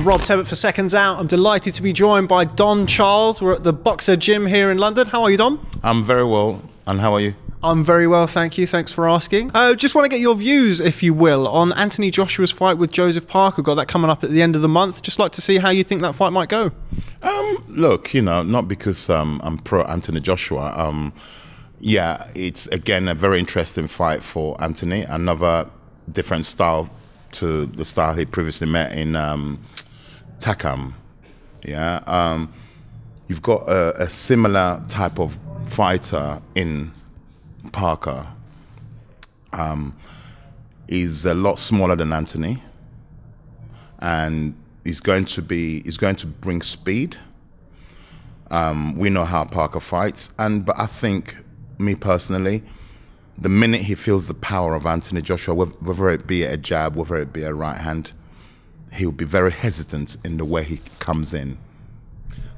Rob Tebbutt for Seconds Out. I'm delighted to be joined by Don Charles. We're at the Boxer Gym here in London. How are you, Don? I'm very well, and how are you? I'm very well, thank you. Thanks for asking. Just want to get your views, if you will, on Anthony Joshua's fight with Joseph Parker. Got that coming up at the end of the month. Just like to see how you think that fight might go. Look, not because I'm pro Anthony Joshua. Yeah, it's again a very interesting fight for Anthony. Another different style to the style he previously met in Takam. Yeah, you've got a similar type of fighter in Parker. He's a lot smaller than Anthony, and he's going to bring speed. We know how Parker fights, but I think, me personally, the minute he feels the power of Anthony Joshua, whether it be a jab, whether it be a right hand, he'll be very hesitant in the way he comes in.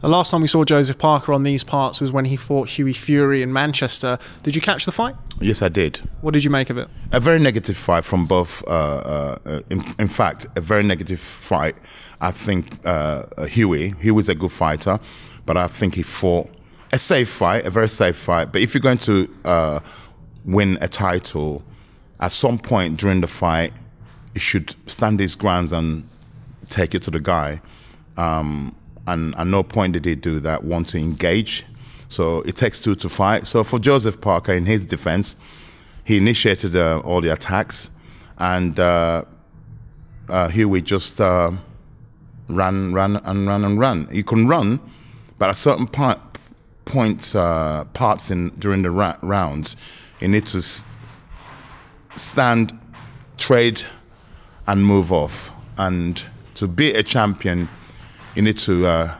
The last time we saw Joseph Parker on these parts was when he fought Hughie Fury in Manchester. Did you catch the fight? Yes, I did. What did you make of it? A very negative fight from both. In fact, a very negative fight. I think Hughie was a good fighter, but I think he fought a safe fight, a very safe fight. But if you're going to win a title, at some point during the fight, he should stand his grounds and take it to the guy. And at no point did he do that, want to engage. So it takes two to fight. So for Joseph Parker, in his defense, he initiated all the attacks, and Hughie just ran. He can run, but at certain parts during the rounds, he needs to stand, trade, and move off. And to be a champion, you need to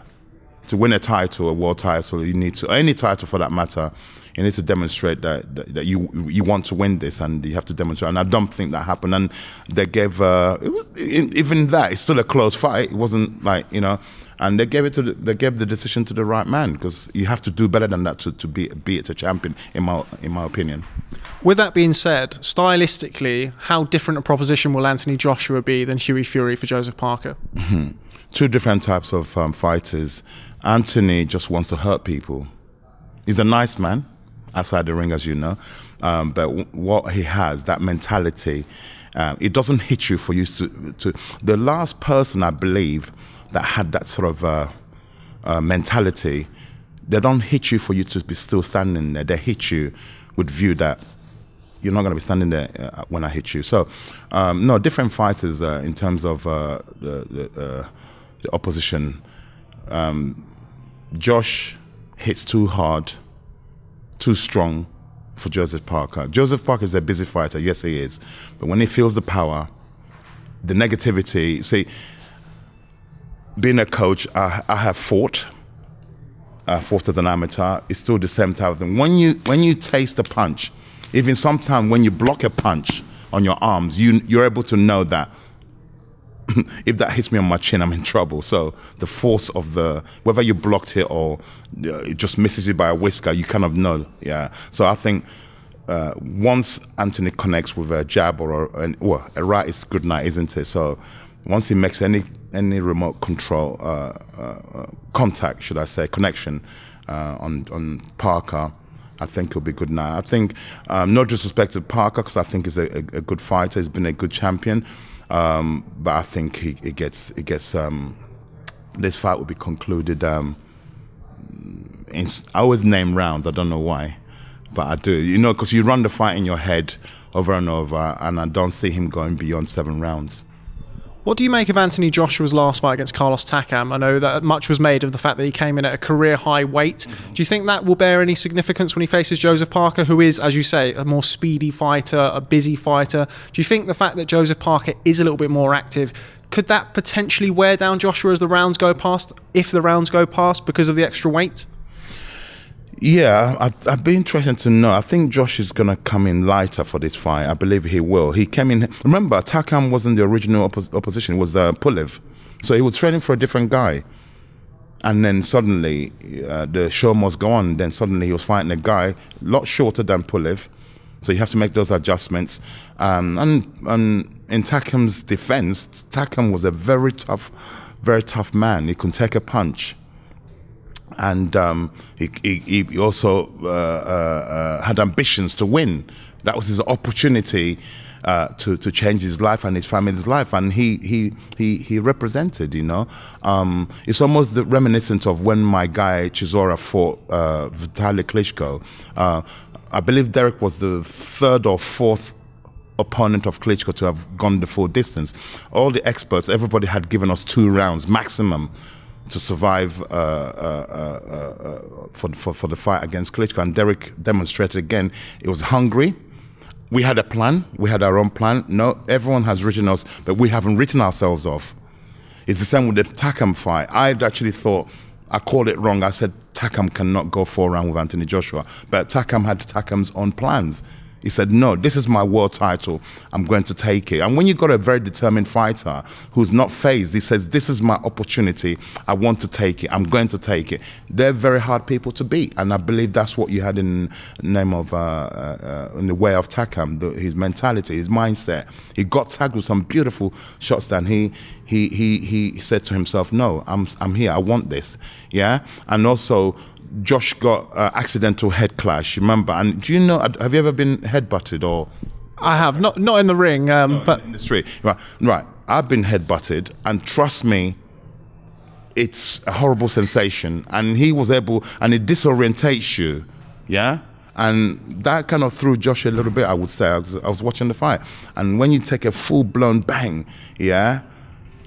win a title, a world title. You need to, any title for that matter, you need to demonstrate that you want to win this, and you have to demonstrate. And I don't think that happened. And they gave even that, it's still a close fight. It wasn't like, and they gave the decision to the right man, because you have to do better than that to be it a champion, in my opinion. With that being said, stylistically, how different a proposition will Anthony Joshua be than Hughie Fury for Joseph Parker? Two different types of fighters. Anthony just wants to hurt people. He's a nice man outside the ring, as you know, but what he has, that mentality, it doesn't hit you for you to. The last person, I believe, that had that sort of mentality, they don't hit you for you to be still standing there. They hit you with view that you're not going to be standing there when I hit you. So, no, different fighters in terms of the opposition. Josh hits too hard, too strong for Joseph Parker. Joseph Parker is a busy fighter, yes he is, but when he feels the power, the negativity, see, being a coach, I have fought as an amateur. It's still the same type of thing. When you taste a punch, even sometimes when you block a punch on your arms, you're able to know that if that hits me on my chin, I'm in trouble. So the force of whether you blocked it or it just misses you by a whisker, you kind of know. Yeah. So I think once Anthony connects with a jab or a right, it's good night, isn't it? So once he makes any remote control contact, should I say, connection on Parker, I think it'll be good night. I think no disrespect to Parker, because I think he's a good fighter. He's been a good champion. But I think it gets this fight will be concluded. I always name rounds. I don't know why, but I do. Because you run the fight in your head over and over, and I don't see him going beyond 7 rounds. What do you make of Anthony Joshua's last fight against Carlos Takam? I know that much was made of the fact that he came in at a career-high weight. Do you think that will bear any significance when he faces Joseph Parker, who is, as you say, a more speedy fighter, a busy fighter? Do you think the fact that Joseph Parker is a little bit more active, could that potentially wear down Joshua as the rounds go past, if the rounds go past, because of the extra weight? Yeah, I'd be interested to know. I think Josh is going to come in lighter for this fight. I believe he will. He came in. Remember, Takam wasn't the original opposition. It was Pulev. So he was training for a different guy. And then suddenly, the show must go on. Then suddenly he was fighting a guy a lot shorter than Pulev. So you have to make those adjustments. And in Takam's defense, Takam was a very tough very tough man. He can take a punch. And he also had ambitions to win. That was his opportunity to change his life and his family's life, and he represented. You know, it's almost reminiscent of when my guy Chisora fought Vitaly Klitschko. I believe Derek was the third or fourth opponent of Klitschko to have gone the full distance. All the experts, everybody had given us 2 rounds maximum to survive for the fight against Klitschko, and Derek demonstrated again. It was hungry. We had a plan. We had our own plan. No, everyone has written us, but we haven't written ourselves off. It's the same with the Takam fight. I'd actually thought, I called it wrong. I said Takam cannot go 4 rounds with Anthony Joshua, but Takam had Takam's own plans. He said, no, this is my world title. I'm going to take it. And when you've got a very determined fighter who's not phased, he says, this is my opportunity. I want to take it. I'm going to take it. They're very hard people to beat. And I believe that's what you had in the name of, in the way of Takam, his mentality, his mindset. He got tagged with some beautiful shots. Then he said to himself, no, I'm here. I want this. Yeah. And also, Josh got accidental head clash, remember? And do you know, have you ever been headbutted or? I have, not in the ring, but in the street. Right. I've been headbutted, and trust me, it's a horrible sensation. And he was able, and it disorientates you, yeah? And that kind of threw Josh a little bit, I would say. I was watching the fight. And when you take a full-blown bang, yeah?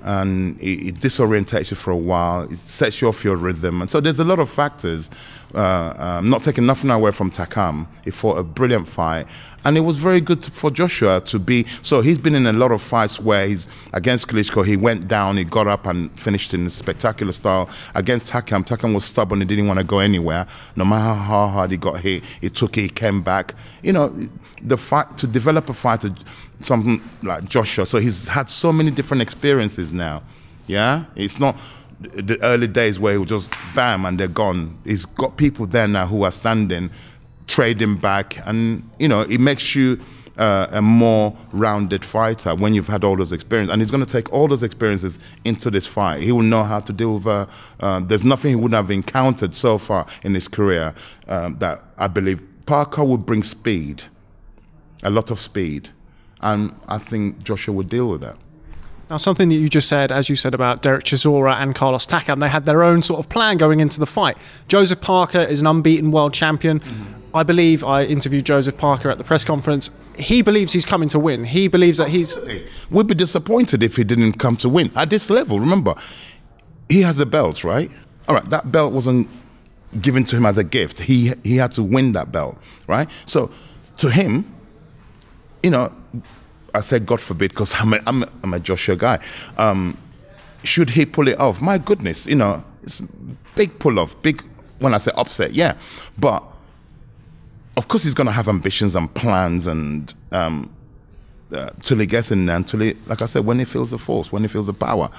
And it disorientates you for a while, it sets you off your rhythm. And so there's a lot of factors. Not taking nothing away from Takam. He fought a brilliant fight. And it was very good for Joshua to be, so he's been in a lot of fights where he's, against Klitschko, he went down, he got up and finished in a spectacular style. Against Takam was stubborn, he didn't want to go anywhere. No matter how hard he got hit, he took it, he came back. You know, the fight, to develop a fighter, something like Joshua, so he's had so many different experiences now, yeah? It's not the early days where he was just bam and they're gone. He's got people there now who are standing, trading back, and you know, it makes you a more rounded fighter when you've had all those experiences. And he's going to take all those experiences into this fight. He will know how to deal with, there's nothing he wouldn't have encountered so far in his career that I believe Parker would bring speed, a lot of speed. And I think Joshua would deal with that. Now, something that you just said, as you said about Derek Chisora and Carlos Takam, they had their own sort of plan going into the fight. Joseph Parker is an unbeaten world champion. I believe I interviewed Joseph Parker at the press conference. He believes he's coming to win. He believes that he's... We'd be disappointed if he didn't come to win. At this level, remember, he has a belt, right? All right, that belt wasn't given to him as a gift. He had to win that belt, right? So, to him, you know, I said, God forbid, because I'm a Joshua guy. Should he pull it off? My goodness, you know, it's big pull off, big, when I say upset, yeah. But, of course, he's going to have ambitions and plans, and till he gets in there, until he, like I said, when he feels the force, when he feels the power,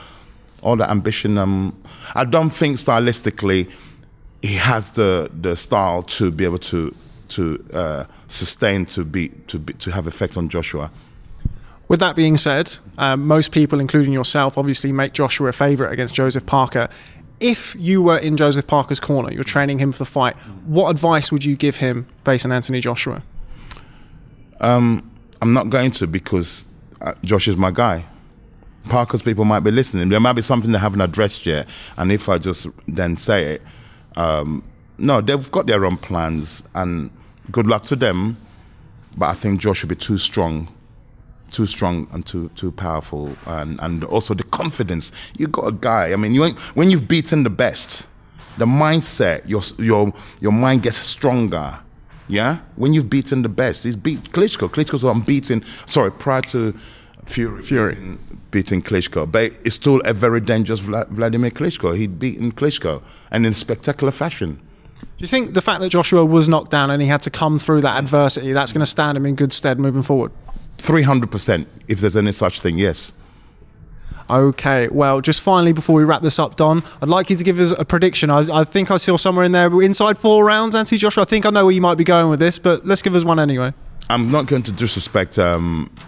all the ambition. I don't think stylistically he has the style to be able to sustain, to have effect on Joshua. With that being said, most people, including yourself, obviously make Joshua a favourite against Joseph Parker. If you were in Joseph Parker's corner, you're training him for the fight, what advice would you give him facing Anthony Joshua? I'm not going to, because Josh is my guy. Parker's people might be listening. There might be something they haven't addressed yet, and if I just then say it, no, they've got their own plans, and good luck to them, but I think Josh will be too strong and too powerful, and also the confidence. You got a guy, I mean, when you've beaten the best, the mindset, your mind gets stronger, yeah? When you've beaten the best, he's beat Klitschko. Klitschko's unbeaten, sorry, prior to Fury. Beating Klitschko, but it's still a very dangerous Vladimir Klitschko. He'd beaten Klitschko, and in spectacular fashion. Do you think the fact that Joshua was knocked down and he had to come through that adversity, that's going to stand him in good stead moving forward? 300%, if there's any such thing, yes. Okay, well, just finally before we wrap this up, Don, I'd like you to give us a prediction. I think I saw somewhere in there, inside 4 rounds, Anthony Joshua. I think I know where you might be going with this, but let's give us one anyway. I'm not going to disrespect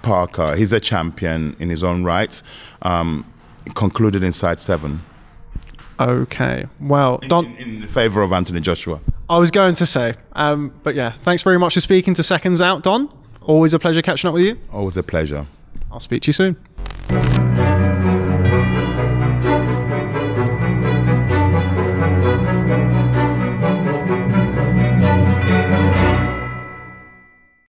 Parker. He's a champion in his own right. concluded inside 7. Okay. Well, Don, in favour of Anthony Joshua. I was going to say, but yeah, thanks very much for speaking to Seconds Out, Don. Always a pleasure catching up with you. Always a pleasure. I'll speak to you soon.